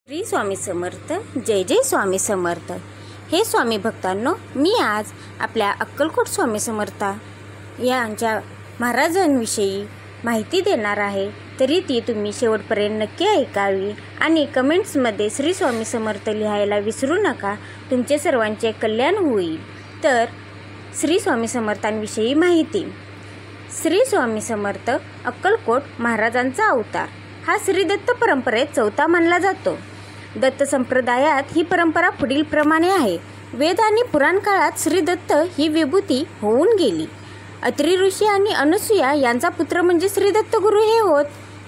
श्री स्वामी समर्थ. जय जय स्वामी समर्थ. हे स्वामी भक्तांनो, मी आज आपल्या अक्कलकोट स्वामी समर्थ यांच्या महाराजांविषयी माहिती देणार आहे. तरी ती तुम्ही शेवटपर्यंत नक्की ऐकावी आणि कमेंट्समध्ये श्री स्वामी समर्थ लिहायला विसरू नका. तुमचे सर्वांचे कल्याण होईल. तर श्री स्वामी समर्थांविषयी माहिती. श्री स्वामी समर्थ अक्कलकोट महाराजांचा अवतार हा श्री दत्त परंपरेत चौथा मानला जातो. दत्त संप्रदायात ही परंपरा पुढील प्रमाणे आहे. वेद आणि पुराण काळात श्री दत्त ही विभूती होऊन गेली. अत्री ऋषी आणि अनुसूया यांचा पुत्र म्हणजे श्री दत्त गुरु हे होत.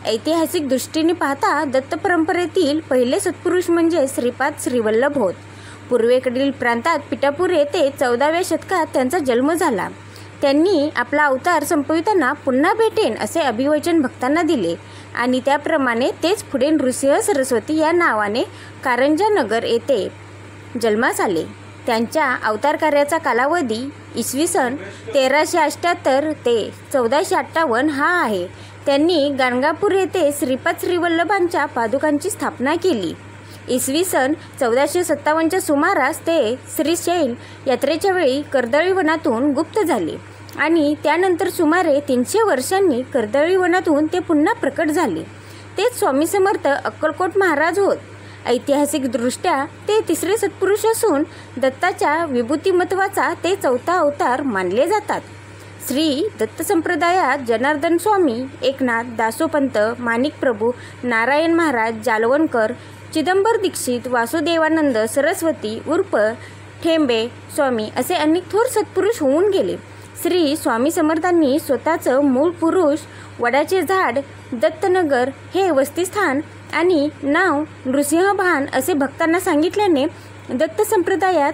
ऐतिहासिक दृष्टीने पाहता दत्त परंपरेतील पहिले सत्पुरुष म्हणजे श्रीपाद श्रीवल्लभ होत. पूर्वेकडील प्रांतात पिठापूर येथे 14व्या शतकात त्यांचा जन्म झाला. त्यांनी आपला अवतार संपविताना पुन्हा भेटेन असे अभिवचन भक्तांना दिले आणि त्याप्रमाणे तेच पुढे नृसिंह सरस्वती या नावाने कारंजा नगर येथे जन्मास आले. त्यांच्या अवतार कार्याचा कालावधी इसवी सन 1378 ते 1458 हा आहे. त्यांनी गाणगापूर येथे श्रीपाद श्रीवल्लभांच्या पादुकांची स्थापना केली. इसवी सन 1457च्या सुमारास ते श्रीशैल यात्रेच्या वेळी कर्दळी वनातून गुप्त झाले आणि त्यानंतर सुमारे 300 वर्षांनी कर्दळी वनातून ते पुन्हा प्रकट झाले. तेच स्वामी समर्थ अक्कलकोट महाराज होत. ऐतिहासिकदृष्ट्या ते तिसरे सत्पुरुष असून दत्ताच्या विभूतिमत्वाचा ते चौथा अवतार मानले जातात. श्री दत्त संप्रदायात जनार्दन स्वामी, एकनाथ, दासोपंत, माणिक प्रभू, नारायण महाराज, जालवणकर, चिदंबर दीक्षित, वासुदेवानंद सरस्वती उर्फ ठेंबे स्वामी असे अनेक थोर सत्पुरुष होऊन गेले. श्री स्वामी समर्थांनी स्वतःचं मूळ पुरुष, वडाचे झाड, दत्तनगर हे वस्तीस्थान आणि नाव नृसिंहभान असे भक्तांना सांगितल्याने दत्त संप्रदायात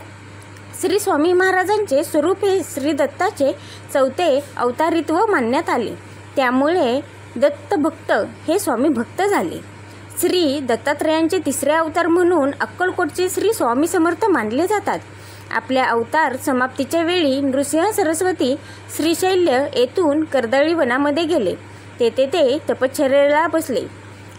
श्री स्वामी महाराजांचे स्वरूप हे श्री दत्ताचे चौथे अवतारित्व मानण्यात आले. त्यामुळे दत्तभक्त हे स्वामी भक्त झाले. श्री दत्तात्रयांचे तिसरे अवतार म्हणून अक्कलकोटचे श्री स्वामी समर्थ मानले जातात. आपल्या अवतार समाप्तीच्या वेळी नृसिंह सरस्वती श्रीशैल्य येथून कर्दळी वनामध्ये गेले. तेथे ते तपश्चर्येला बसले.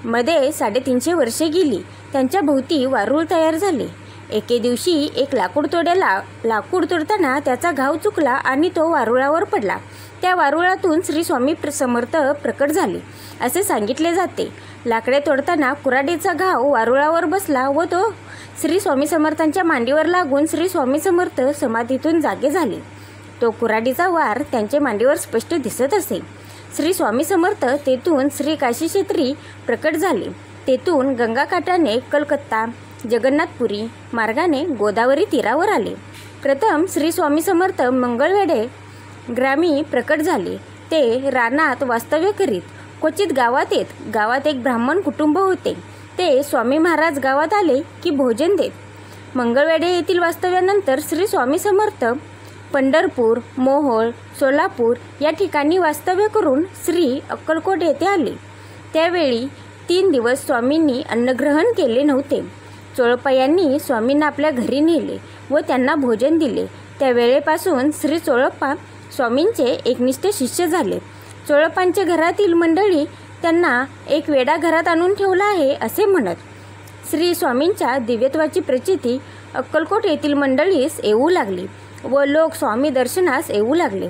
मध्ये 350 वर्षे गेली. त्यांच्या भोवती वारूळ तयार झाले. एके दिवशी एक लाकूड तोडताना त्याचा घाव चुकला आणि तो वारुळावर पडला. त्या वारुळातून श्री स्वामी समर्थ प्रकट झाले असे सांगितले जाते. लाकडे तोडताना कुऱ्हाडीचा घाव वारुळावर बसला व तो श्री स्वामी समर्थांच्या मांडीवर लागून श्री स्वामी समर्थ समाधीतून जागे झाले. तो कुऱ्हाडीचा वार त्यांच्या मांडीवर स्पष्ट दिसत असे. श्री स्वामी समर्थ तेथून श्री काशी क्षेत्री प्रकट झाले. तेथून गंगाकाठाने कलकत्ता, जगन्नाथपुरी मार्गाने गोदावरी तीरावर आले. प्रथम श्री स्वामी समर्थ मंगळवेढे ग्रामी प्रकट झाले. ते रानात वास्तव्य करीत. क्वचित गावात येत. गावात एक ब्राह्मण कुटुंब होते. ते स्वामी महाराज गावात आले की भोजन देत. मंगळवेढे येथील वास्तव्यानंतर श्री स्वामी समर्थ पंढरपूर, मोहोळ, सोलापूर या ठिकाणी वास्तव्य करून श्री अक्कलकोट येथे आले. त्यावेळी 3 दिवस स्वामींनी अन्नग्रहण केले नव्हते. चोळप्पा यांनी स्वामींना आपल्या घरी नेले व त्यांना भोजन दिले. त्या वेळेपासून श्री चोळप्पा स्वामींचे एकनिष्ठ शिष्य झाले. चोळप्पांच्या घरातील मंडळी त्यांना एक वेडा घरात आणून ठेवला आहे असे म्हणत. श्री स्वामींच्या दिव्यत्वाची प्रचिती अक्कलकोट येथील मंडळीस येऊ लागली व लोक स्वामी दर्शनास येऊ लागले.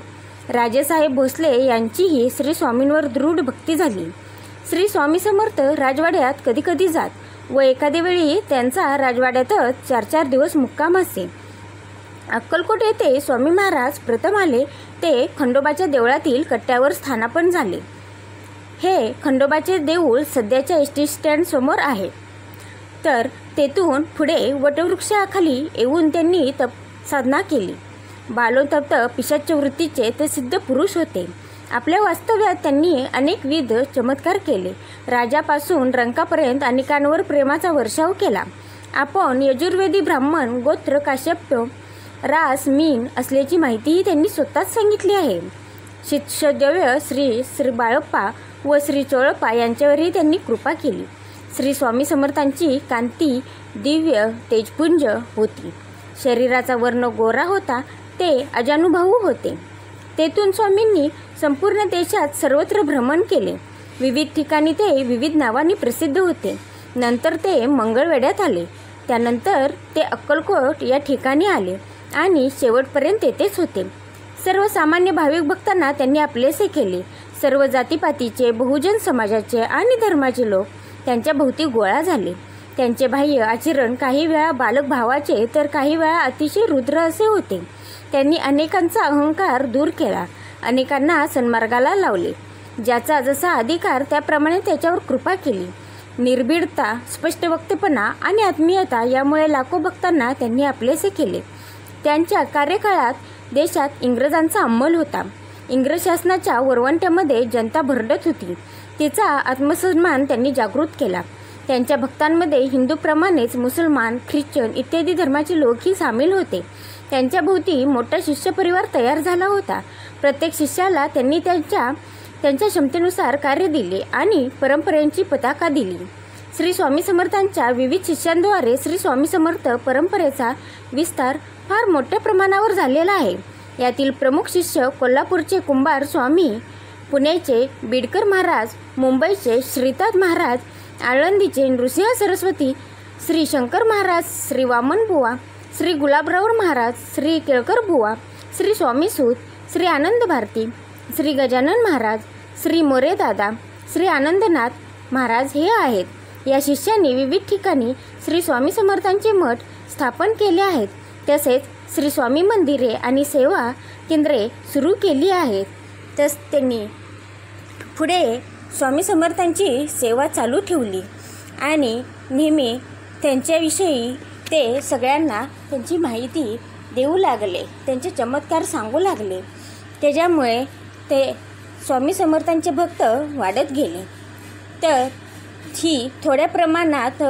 राजेसाहेब भोसले यांचीही श्री स्वामींवर दृढ भक्ती झाली. श्री स्वामी समर्थ राजवाड्यात कधीकधी जात व एखाद्या वेळी त्यांचा राजवाड्यातच 4-4 दिवस मुक्काम असे. अक्कलकोट येथे स्वामी महाराज प्रथम आले ते खंडोबाच्या देवळातील कट्ट्यावर स्थानापन्न झाले. हे खंडोबाचे देऊळ सध्याच्या एसटी स्टँड समोर आहे. तर तेथून पुढे वटवृक्षाखाली येऊन त्यांनी साधना केली. बालोतप्त पिशाच वृत्तीचे ते सिद्ध पुरुष होते. आपल्या वास्तव्यात त्यांनी अनेकविध चमत्कार केले. राजापासून रंकापर्यंत अनेकांवर प्रेमाचा वर्षाव केला. आपण यजुर्वेदी ब्राह्मण गोत्र काश्यप रास मीन असल्याची माहितीही त्यांनी स्वतःच सांगितली आहे. शिष्यदेव श्री बाळप्पा व श्री चोळप्पा यांच्यावरही त्यांनी कृपा केली. श्री स्वामी समर्थांची कांती दिव्य तेजपुंज होती. शरीराचा वर्ण गोरा होता. ते अजानुभाऊ होते. तेथून स्वामींनी संपूर्ण देशात सर्वत्र भ्रमण केले. विविध ठिकाणी ते विविध नावांनी प्रसिद्ध होते. नंतर ते मंगळवेढ्यात आले. त्यानंतर ते अक्कलकोट या ठिकाणी आले आणि शेवटपर्यंत तेथेच होते. सर्वसामान्य भाविक भक्तांना त्यांनी आपलेसे केले. सर्व जातीपातीचे, बहुजन समाजाचे आणि धर्माचे लोक त्यांच्या भोवती गोळा झाले. त्यांचे बाह्य आचरण काही वेळा बालक भावाचे तर काही वेळा अतिशय रुद्र असे होते. त्यांनी अनेकांचा अहंकार दूर केला, अनेकांना सन्मार्गाला लावले. ज्याचा जसा अधिकार त्याप्रमाणे त्याच्यावर कृपा केली. निर्भीडता, स्पष्ट वक्तेपणा आणि आत्मीयता यामुळे लाखो भक्तांना त्यांनी आपलेसे केले. त्यांच्या कार्यकाळात देशात इंग्रजांचा अंमल होता. इंग्रज शासनाच्या वरवंट्यामध्ये जनता भरडत होती. तिचा आत्मसन्मान त्यांनी जागृत केला. त्यांच्या भक्तांमध्ये हिंदूप्रमाणेच मुसलमान, ख्रिश्चन इत्यादी धर्माचे लोकही सामील होते. त्यांच्या भोवती मोठा शिष्य परिवार तयार झाला होता. प्रत्येक शिष्याला त्यांनी त्यांच्या क्षमतेनुसार कार्य दिले आणि परंपरेची पताका दिली. श्री स्वामी समर्थांच्या विविध शिष्यांद्वारे श्री स्वामी समर्थ परंपरेचा विस्तार फार मोठ्या प्रमाणावर झालेला आहे. यातील प्रमुख शिष्य कोल्हापूरचे कुंभार स्वामी, पुण्याचे बिडकर महाराज, मुंबईचे श्रीनाथ महाराज, आळंदीचे नृसिंह सरस्वती, श्री शंकर महाराज, श्री वामन बुवा, श्री गुलाबराव महाराज, श्री केळकर बुवा, श्री स्वामी सूत, श्री आनंद भारती, श्री गजानन महाराज, श्री मोरे दादा, श्री आनंदनाथ महाराज हे आहेत. या शिष्यांनी विविध ठिकाणी श्री स्वामी समर्थांचे मठ स्थापन केले आहेत. तसेच श्री स्वामी मंदिरे आणि सेवा केंद्रे सुरू केली आहेत. तस त्यांनी पुढे स्वामी समर्थांची सेवा चालू ठेवली आणि नेहमी त्यांच्याविषयी ते सगळ्यांना त्यांची माहिती देऊ लागले, त्यांचे चमत्कार सांगू लागले. त्याच्यामुळे ते स्वामी समर्थांचे भक्त वाढत गेले. तर ही थोड्या प्रमाणात